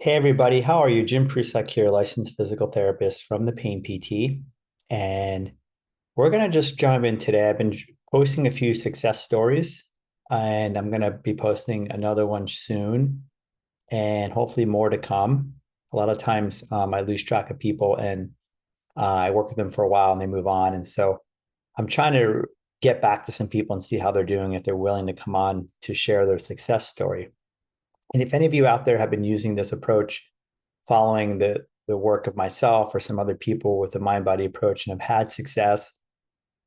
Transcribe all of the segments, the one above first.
Hey everybody, how are you? Jim Prusak here, licensed physical therapist from the Pain PT. And we're going to just jump in today. I've been posting a few success stories, and I'm going to be posting another one soon, and hopefully more to come. A lot of times I lose track of people, and I work with them for a while and they move on. And so I'm trying to get back to some people and see how they're doing, if they're willing to come on to share their success story. And if any of you out there have been using this approach, following the work of myself or some other people with the mind body approach and have had success,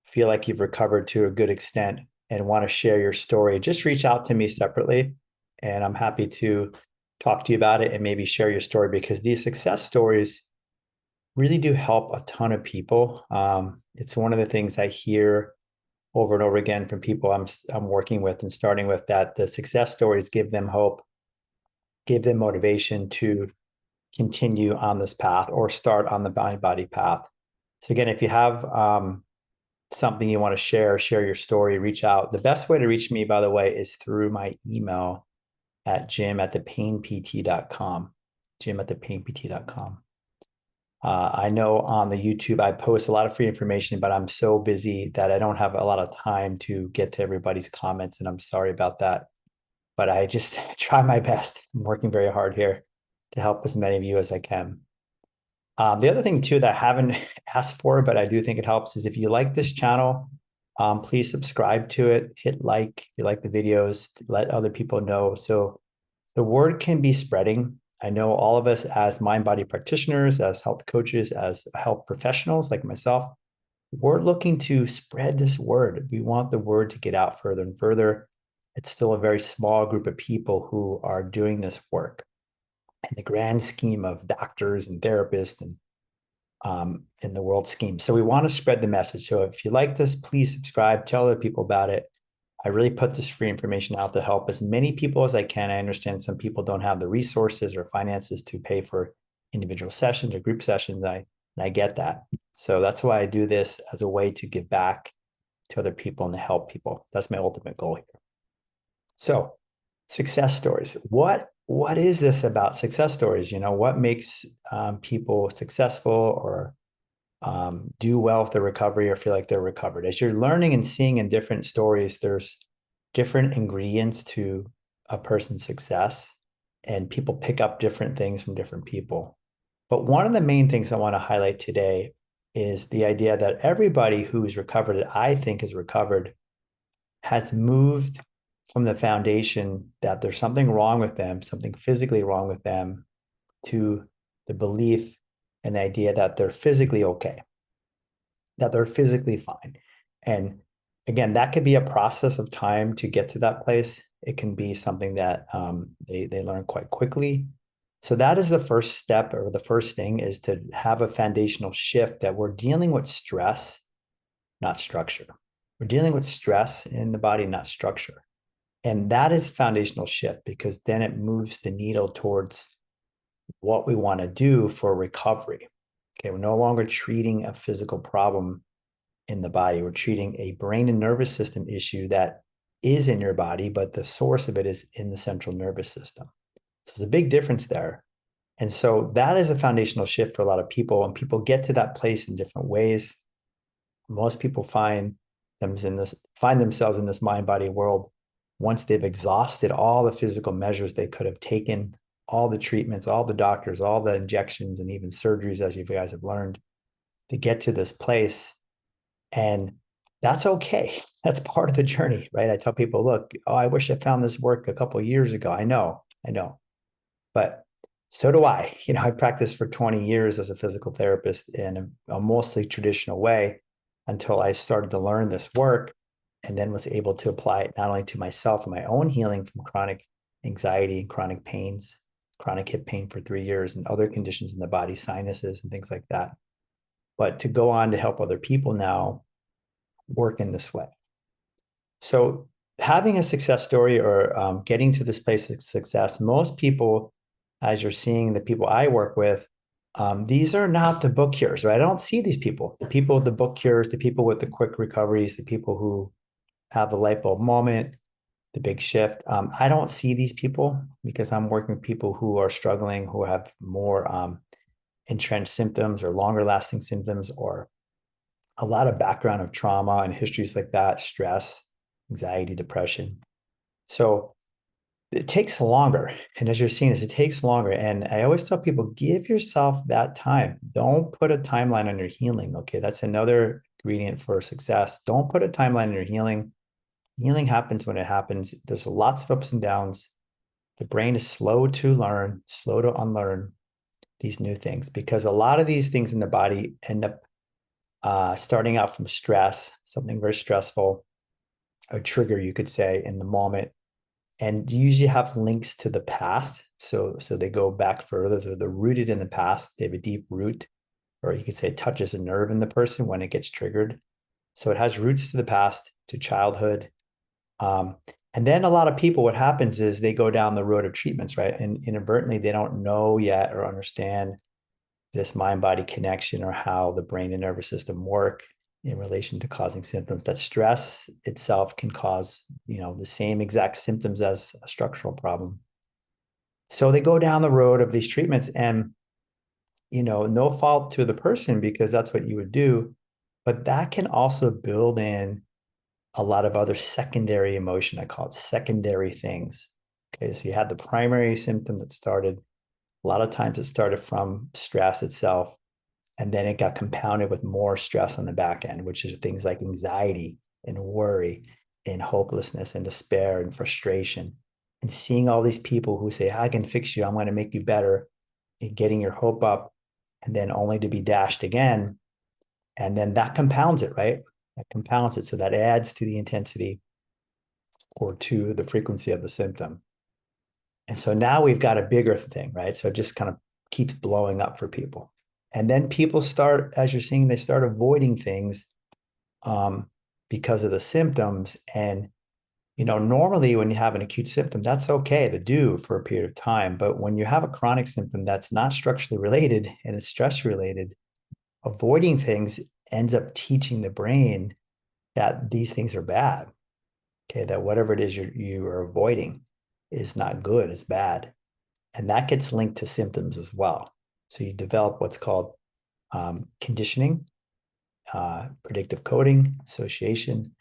feel like you've recovered to a good extent and want to share your story, just reach out to me separately. And I'm happy to talk to you about it and maybe share your story, because these success stories really do help a ton of people. It's one of the things I hear over and over again from people I'm working with and starting with, that the success stories give them hope, give them motivation to continue on this path or start on the mind body path. So again, if you have something you want to share your story, reach out. The best way to reach me, by the way, is through my email at jim@thepainpt.com. Jim@thepainpt.com. I know on the YouTube, I post a lot of free information, but I'm so busy that I don't have a lot of time to get to everybody's comments, and I'm sorry about that. But I just try my best. I'm working very hard here to help as many of you as I can. The other thing too that I haven't asked for, but I do think it helps, is if you like this channel, please subscribe to it, hit like if you like the videos, let other people know. So the word can be spreading. I know all of us as mind body practitioners, as health coaches, as health professionals like myself, we're looking to spread this word. We want the word to get out further and further. It's still a very small group of people who are doing this work in the grand scheme of doctors and therapists and in the world scheme. So we want to spread the message. So if you like this, please subscribe, tell other people about it. I really put this free information out to help as many people as I can. I understand some people don't have the resources or finances to pay for individual sessions or group sessions. And I get that. So that's why I do this, as a way to give back to other people and to help people. That's my ultimate goal here. So success stories. What is this about success stories? What makes people successful or do well with the recovery or feel like they're recovered? As you're learning and seeing in different stories, there's different ingredients to a person's success, and people pick up different things from different people. But one of the main things I want to highlight today is the idea that everybody who's recovered, I think is recovered, has moved from the foundation that there's something wrong with them, something physically wrong with them, to the belief and the idea that they're physically okay, that they're physically fine. And again, that could be a process of time to get to that place. It can be something that they learn quite quickly. So that is the first step, or the first thing, is to have a foundational shift that we're dealing with stress, not structure. We're dealing with stress in the body, not structure. And that is foundational shift, because then it moves the needle towards what we want to do for recovery. Okay, we're no longer treating a physical problem in the body. We're treating a brain and nervous system issue that is in your body, but the source of it is in the central nervous system. So there's a big difference there. And so that is a foundational shift for a lot of people, and people get to that place in different ways. Most people find themselves in this mind body world once they've exhausted all the physical measures they could have taken, all the treatments, all the doctors, all the injections, and even surgeries, as you guys have learned, to get to this place. And that's okay. That's part of the journey, right? I tell people, look, I wish I found this work a couple of years ago. I know, but so do I. I practiced for 20 years as a physical therapist in a mostly traditional way, until I started to learn this work, and then was able to apply it not only to myself and my own healing from chronic anxiety and chronic pains, chronic hip pain for 3 years, and other conditions in the body, sinuses and things like that, but to go on to help other people now work in this way. So having a success story, or getting to this place of success, most people, as you're seeing the people I work with, these are not the book cures, right? I don't see these people, the people with the book cures, the people with the quick recoveries, the people who have the light bulb moment, the big shift. I don't see these people because I'm working with people who are struggling, who have more entrenched symptoms or longer lasting symptoms, or a lot of background of trauma and histories like that, stress, anxiety, depression. So it takes longer. And as you're seeing this, it takes longer. And I always tell people, give yourself that time. Don't put a timeline on your healing. Okay. That's another ingredient for success. Don't put a timeline on your healing. Healing happens when it happens. There's lots of ups and downs. The brain is slow to learn, slow to unlearn these new things because a lot of these things in the body end up starting out from stress, something very stressful, a trigger, you could say, in the moment, and usually have links to the past. So they go back further. They're rooted in the past. They have a deep root, or you could say it touches a nerve in the person when it gets triggered. So it has roots to the past, to childhood. Um, and then a lot of people, what happens is they go down the road of treatments, right? And inadvertently, they don't know yet or understand this mind-body connection or how the brain and nervous system work in relation to causing symptoms. That stress itself can cause, the same exact symptoms as a structural problem. So they go down the road of these treatments and, no fault to the person because that's what you would do, but that can also build in a lot of other secondary emotion. I call it secondary things. Okay, so you had the primary symptom that started. A lot of times it started from stress itself, and then it got compounded with more stress on the back end, which is things like anxiety and worry and hopelessness and despair and frustration. And seeing all these people who say, I can fix you, I'm going to make you better, and getting your hope up, and then only to be dashed again. And then that compounds it, right? That compounds it. So that adds to the intensity or to the frequency of the symptom. And so now we've got a bigger thing, right? So it just kind of keeps blowing up for people. And then people start, as you're seeing, they start avoiding things because of the symptoms. And, normally when you have an acute symptom, that's okay to do for a period of time. But when you have a chronic symptom that's not structurally related and it's stress related, avoiding things ends up teaching the brain that these things are bad. Okay, that whatever it is you are avoiding is not good, it's bad. And that gets linked to symptoms as well. So you develop what's called conditioning, predictive coding, association,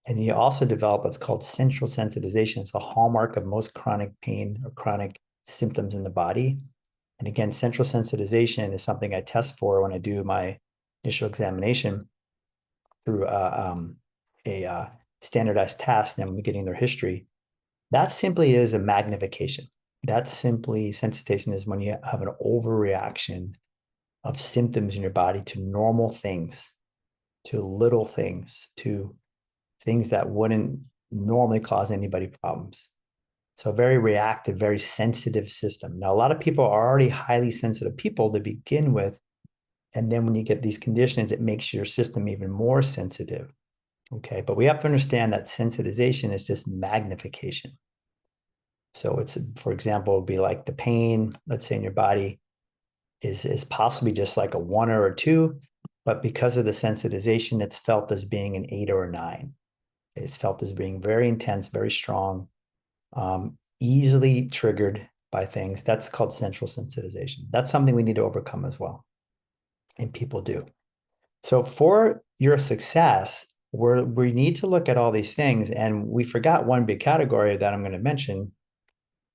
and you also develop what's called central sensitization. It's a hallmark of most chronic pain or chronic symptoms in the body. And again, central sensitization is something I test for when I do my initial examination through a standardized test, and I'm getting their history. That simply is a magnification. That's simply sensitization is when you have an overreaction of symptoms in your body to normal things, to little things, to things that wouldn't normally cause anybody problems. So very reactive, very sensitive system. Now, a lot of people are already highly sensitive people to begin with. And then when you get these conditions, it makes your system even more sensitive. Okay. But we have to understand that sensitization is just magnification. So it's, for example, it would be like the pain, let's say in your body is possibly just like a 1 or a 2, but because of the sensitization, it's felt as being an 8 or a 9. It's felt as being very intense, very strong, easily triggered by things. That's called central sensitization. That's something we need to overcome as well. And people do. So for your success, we need to look at all these things. And we forgot one big category that I'm going to mention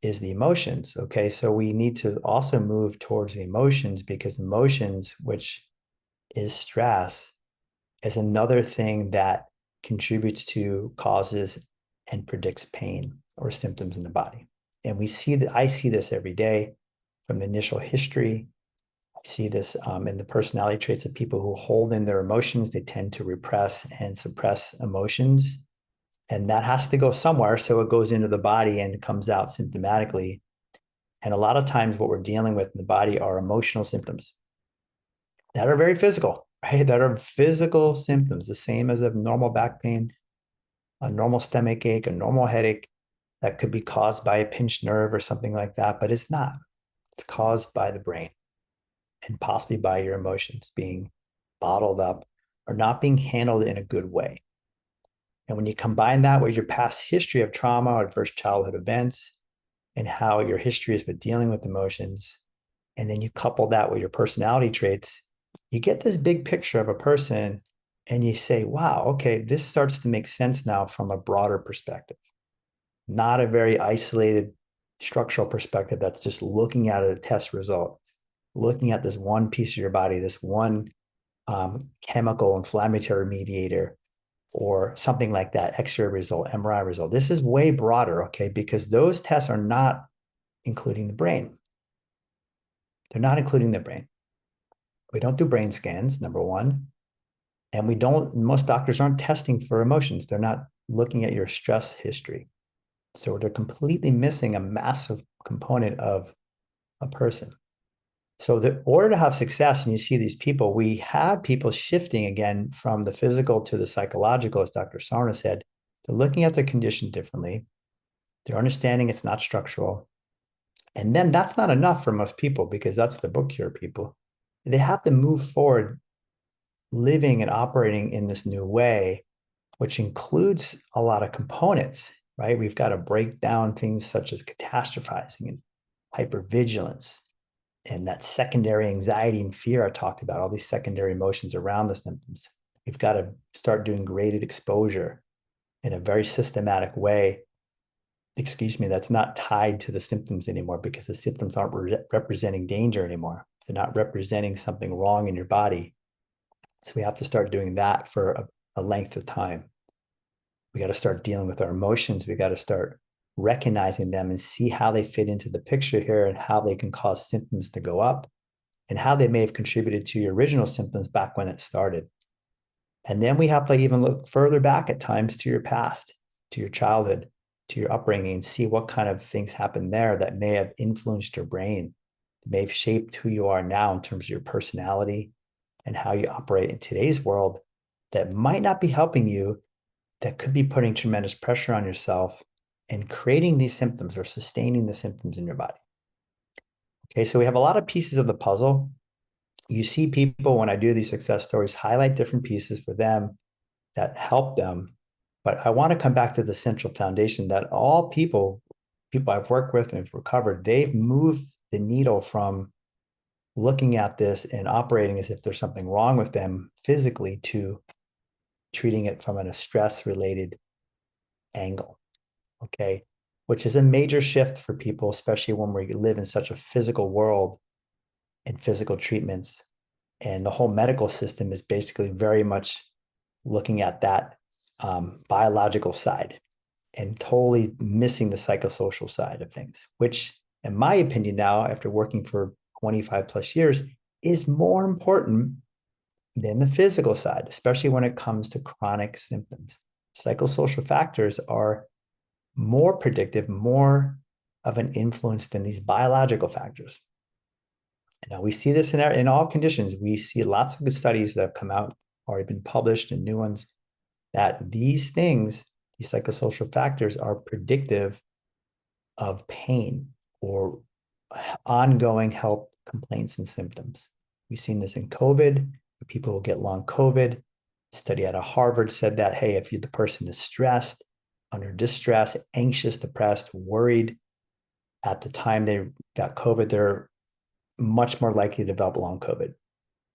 is the emotions. Okay. So we need to also move towards the emotions because emotions, which is stress, is another thing that contributes to causes and predicts pain or symptoms in the body. And we see that I see this every day from the initial history. I see this in the personality traits of people who hold in their emotions. They tend to repress and suppress emotions. And that has to go somewhere. So it goes into the body and comes out symptomatically. And a lot of times what we're dealing with in the body are emotional symptoms that are very physical, right? That are physical symptoms, the same as a normal back pain, a normal stomach ache, a normal headache that could be caused by a pinched nerve or something like that, but it's not. It's caused by the brain and possibly by your emotions being bottled up or not being handled in a good way. And when you combine that with your past history of trauma or adverse childhood events and how your history is with dealing with emotions, and then you couple that with your personality traits, you get this big picture of a person and you say, wow, okay, this starts to make sense now from a broader perspective, not a very isolated structural perspective that's just looking at a test result, looking at this one piece of your body, this one chemical inflammatory mediator, or something like that, X-ray result, MRI result. This is way broader, okay, because those tests are not including the brain. They're not including the brain. We don't do brain scans, number one. And most doctors aren't testing for emotions. They're not looking at your stress history. So they're completely missing a massive component of a person. So in order to have success, and you see these people, we have people shifting again from the physical to the psychological, as Dr. Sarna said. They're looking at their condition differently. They're understanding it's not structural. And then that's not enough for most people, because that's the book cure people. They have to move forward living and operating in this new way, which includes a lot of components, right? We've got to break down things such as catastrophizing and hypervigilance and that secondary anxiety and fear I talked about, all these secondary emotions around the symptoms. We've got to start doing graded exposure in a very systematic way. Excuse me, that's not tied to the symptoms anymore, because the symptoms aren't representing danger anymore. They're not representing something wrong in your body. So we have to start doing that for a length of time. We got to start dealing with our emotions. We got to start recognizing them and see how they fit into the picture here, and how they can cause symptoms to go up, and how they may have contributed to your original symptoms back when it started. And then we have to even look further back at times to your past, to your childhood, to your upbringing, and see what kind of things happened there that may have influenced your brain, may have shaped who you are now in terms of your personality and how you operate in today's world, that might not be helping you, that could be putting tremendous pressure on yourself and creating these symptoms or sustaining the symptoms in your body. Okay, so we have a lot of pieces of the puzzle. You see people, when I do these success stories, highlight different pieces for them that help them. But I want to come back to the central foundation that all people I've worked with and have recovered, they've moved the needle from looking at this and operating as if there's something wrong with them physically to treating it from a stress-related angle, okay? Which is a major shift for people, especially when we live in such a physical world and physical treatments. And the whole medical system is basically very much looking at that biological side and totally missing the psychosocial side of things, which, in my opinion now, after working for 25 plus years, is more important than the physical side, especially when it comes to chronic symptoms. Psychosocial factors are more predictive, more of an influence than these biological factors. Now, we see this in all conditions. We see lots of good studies that have come out, already been published, and new ones, that these things, these psychosocial factors, are predictive of pain or ongoing health complaints and symptoms. We've seen this in COVID, people who get long COVID. A study out of Harvard said that, hey, if the person is stressed, under distress, anxious, depressed, worried, at the time they got COVID, they're much more likely to develop long COVID.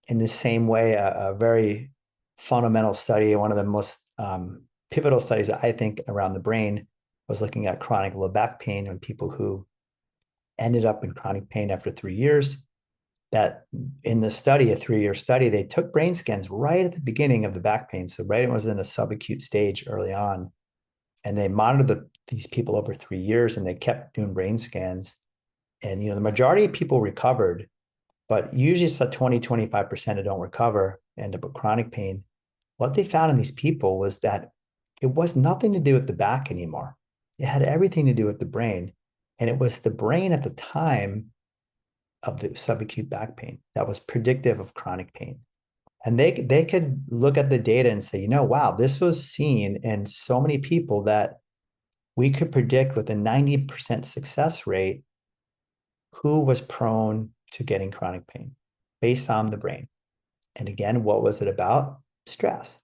In the same way, a very fundamental study, one of the most pivotal studies, I think, around the brain was looking at chronic low back pain in people who ended up in chronic pain after 3 years. That in the study, a 3-year study, they took brain scans right at the beginning of the back pain. So right, it was in a subacute stage early on. And they monitored these people over 3 years, and they kept doing brain scans. And, the majority of people recovered, but usually it's like 20-25% that don't recover, end up with chronic pain. What they found in these people was that it was nothing to do with the back anymore. It had everything to do with the brain. And it was the brain at the time of the subacute back pain that was predictive of chronic pain. And they could look at the data and say, wow, this was seen in so many people that we could predict with a 90% success rate who was prone to getting chronic pain based on the brain. And again, what was it about? Stress,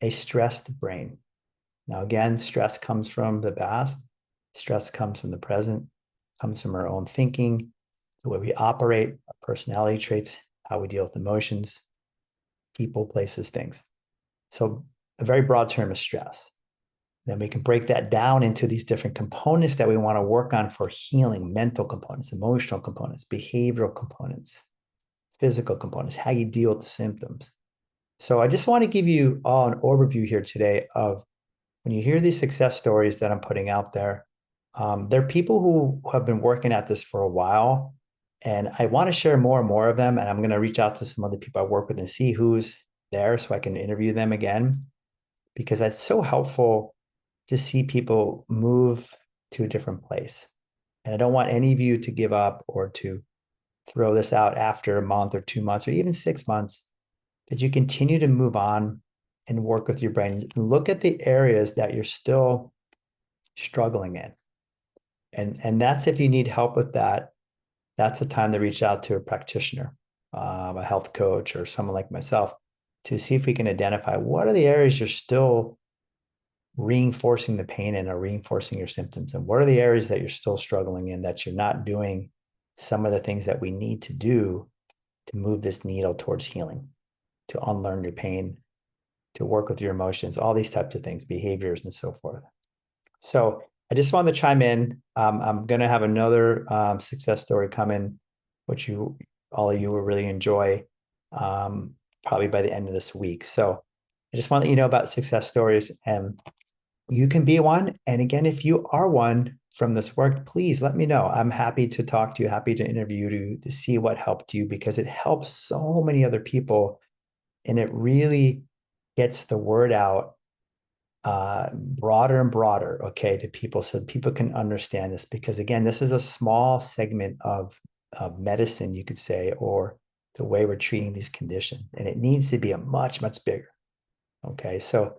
a stressed brain. Now, again, stress comes from the past, stress comes from the present, comes from our own thinking, the way we operate, our personality traits, how we deal with emotions, people, places, things. So, a very broad term is stress. Then we can break that down into these different components that we want to work on for healing: mental components, emotional components, behavioral components, physical components, how you deal with the symptoms. So I just want to give you all an overview here today of when you hear these success stories that I'm putting out there. They're people who have been working at this for a while, and I want to share more and more of them. And I'm going to reach out to some other people I work with and see who's there so I can interview them again, because that's so helpful to see people move to a different place. And I don't want any of you to give up or to throw this out after a month or 2 months or even 6 months, that you continue to move on and work with your brain and look at the areas that you're still struggling in. And that's, if you need help with that, that's the time to reach out to a practitioner, a health coach, or someone like myself, to see if we can identify what are the areas you're still reinforcing the pain in or reinforcing your symptoms, and what are the areas that you're still struggling in that you're not doing some of the things that we need to do to move this needle towards healing, to unlearn your pain, to work with your emotions, all these types of things, behaviors, and so forth. So I just wanted to chime in. I'm going to have another success story coming, which all of you will really enjoy, probably by the end of this week. So I just want to let you know about success stories, and you can be one. And again, if you are one from this work, please let me know. I'm happy to talk to you, happy to interview you to see what helped you, because it helps so many other people, and it really gets the word out broader and broader, okay, to people, so people can understand this. Because again, this is a small segment of medicine, you could say, or the way we're treating these conditions, and it needs to be a much, much bigger. Okay, so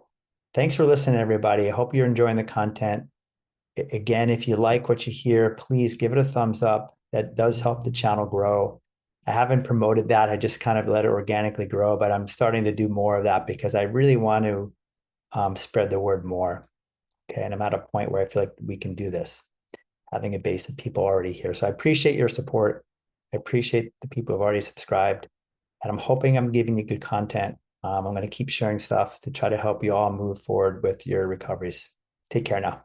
thanks for listening, everybody. I hope you're enjoying the content. Again, if you like what you hear, please give it a thumbs up. That does help the channel grow. I haven't promoted that. I just kind of let it organically grow, but I'm starting to do more of that because I really want to spread the word more. Okay, and I'm at a point where I feel like we can do this, having a base of people already here. So I appreciate your support. I appreciate the people who've already subscribed, and I'm hoping I'm giving you good content. I'm going to keep sharing stuff to try to help you all move forward with your recoveries. Take care now.